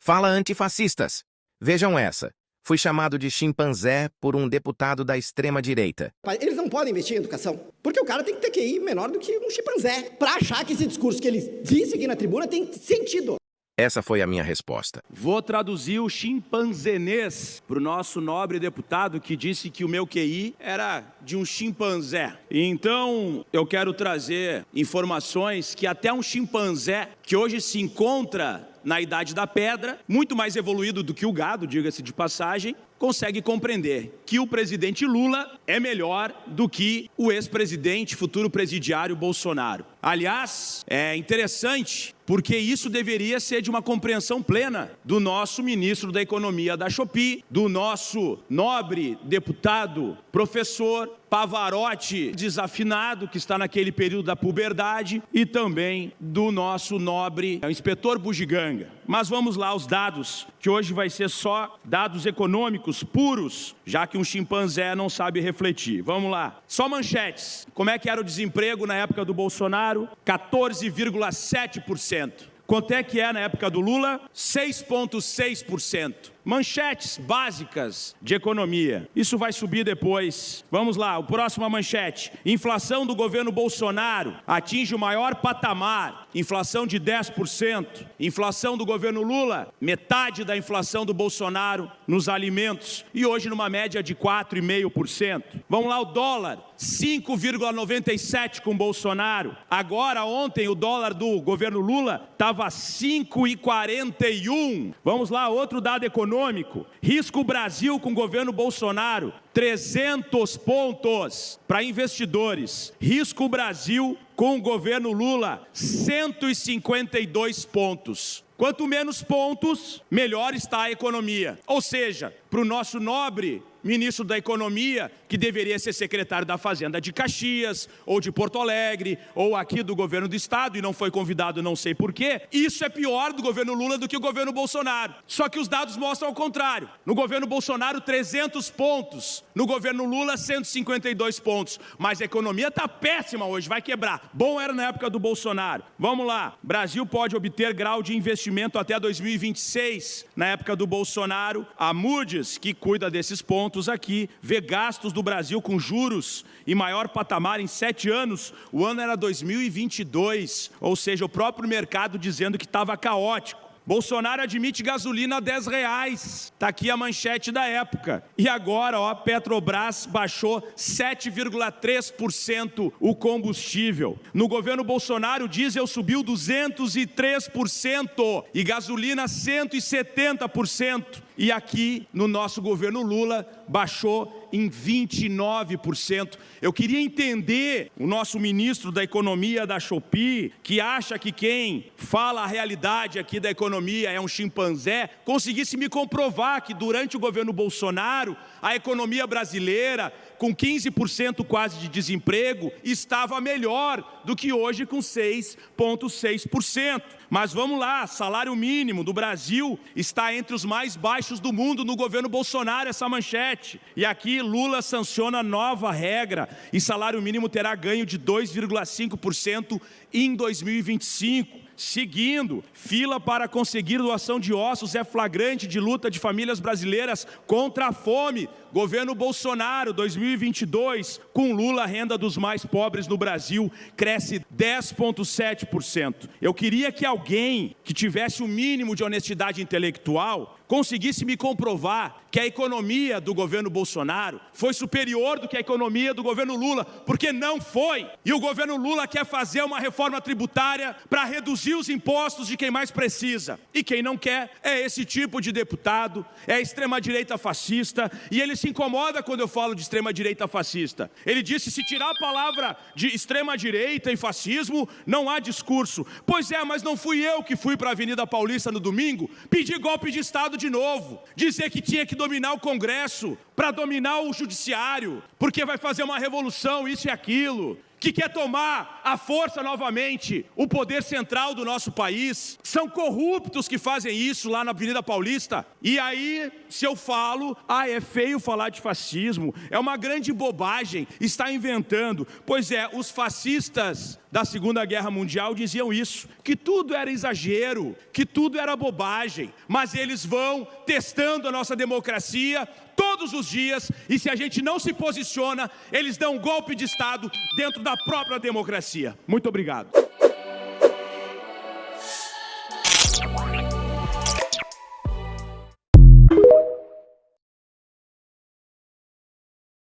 Fala, antifascistas! Vejam essa. Fui chamado de chimpanzé por um deputado da extrema-direita. Eles não podem investir em educação, porque o cara tem que ter QI menor do que um chimpanzé, para achar que esse discurso que ele disse aqui na tribuna tem sentido. Essa foi a minha resposta. Vou traduzir o chimpanzenês para o nosso nobre deputado que disse que o meu QI era de um chimpanzé. Então, eu quero trazer informações que até um chimpanzé, que hoje se encontra na idade da pedra, muito mais evoluído do que o gado, diga-se de passagem, consegue compreender que o presidente Lula é melhor do que o ex-presidente, futuro presidiário Bolsonaro. Aliás, é interessante, porque isso deveria ser de uma compreensão plena do nosso ministro da Economia da Shopee, do nosso nobre deputado, professor Pavarotti desafinado, que está naquele período da puberdade, e também do nosso nobre inspetor Bugiganga. Mas vamos lá aos dados, que hoje vai ser só dados econômicos puros, já que um chimpanzé não sabe refletir. Vamos lá. Só manchetes. Como é que era o desemprego na época do Bolsonaro? 14,7%. Quanto é que é na época do Lula? 6,6%. Manchetes básicas de economia. Isso vai subir depois. Vamos lá, o próximo manchete. Inflação do governo Bolsonaro atinge o maior patamar. Inflação de 10%. Inflação do governo Lula, metade da inflação do Bolsonaro nos alimentos. E hoje numa média de 4,5%. Vamos lá, o dólar. 5,97 com Bolsonaro. Agora, ontem, o dólar do governo Lula estava 5,41. Vamos lá, outro dado econômico. Risco Brasil com o governo Bolsonaro, 300 pontos para investidores. Risco Brasil com o governo Lula, 152 pontos. Quanto menos pontos, melhor está a economia. Ou seja, para o nosso nobre ministro da Economia, que deveria ser secretário da Fazenda de Caxias, ou de Porto Alegre, ou aqui do governo do estado, e não foi convidado, não sei porquê, isso é pior do governo Lula do que o governo Bolsonaro. Só que os dados mostram ao contrário. No governo Bolsonaro, 300 pontos. No governo Lula, 152 pontos. Mas a economia está péssima hoje, vai quebrar. Bom era na época do Bolsonaro. Vamos lá. Brasil pode obter grau de investimento até 2026. Na época do Bolsonaro, a Moody's, que cuida desses pontos aqui, vê gastos do Brasil com juros e maior patamar em 7 anos. O ano era 2022, ou seja, o próprio mercado dizendo que estava caótico. Bolsonaro admite gasolina a R$10. Está aqui a manchete da época. E agora, ó, Petrobras baixou 7,3% o combustível. No governo Bolsonaro, o diesel subiu 203% e gasolina 170%. E aqui, no nosso governo Lula, baixou em 29%. Eu queria entender o nosso ministro da Economia da Shopee, que acha que quem fala a realidade aqui da economia é um chimpanzé, conseguisse me comprovar que durante o governo Bolsonaro, a economia brasileira, com 15% quase de desemprego, estava melhor do que hoje com 6,6%. Mas vamos lá, salário mínimo do Brasil está entre os mais baixos do mundo no governo Bolsonaro, essa manchete. E aqui Lula sanciona nova regra e salário mínimo terá ganho de 2,5% em 2025. Seguindo, fila para conseguir doação de ossos é flagrante de luta de famílias brasileiras contra a fome. Governo Bolsonaro, 2022, com Lula, a renda dos mais pobres no Brasil cresce 10,7%. Eu queria que alguém que tivesse o mínimo de honestidade intelectual conseguisse me comprovar que a economia do governo Bolsonaro foi superior do que a economia do governo Lula, porque não foi. E o governo Lula quer fazer uma reforma tributária para reduzir os impostos de quem mais precisa. E quem não quer é esse tipo de deputado, é a extrema-direita fascista, e ele se incomoda quando eu falo de extrema-direita fascista. Ele disse, se tirar a palavra de extrema-direita e fascismo, não há discurso. Pois é, mas não fui eu que fui para a Avenida Paulista no domingo pedir golpe de Estado de novo, dizer que tinha que dominar o Congresso para dominar o Judiciário, porque vai fazer uma revolução, isso e aquilo. que quer tomar à força novamente o poder central do nosso país. São corruptos que fazem isso lá na Avenida Paulista. E aí, se eu falo, é feio falar de fascismo, é uma grande bobagem, está inventando. Pois é, os fascistas da Segunda Guerra Mundial diziam isso, que tudo era exagero, que tudo era bobagem, mas eles vão testando a nossa democracia todos os dias, e se a gente não se posiciona, eles dão um golpe de Estado dentro da própria democracia. Muito obrigado.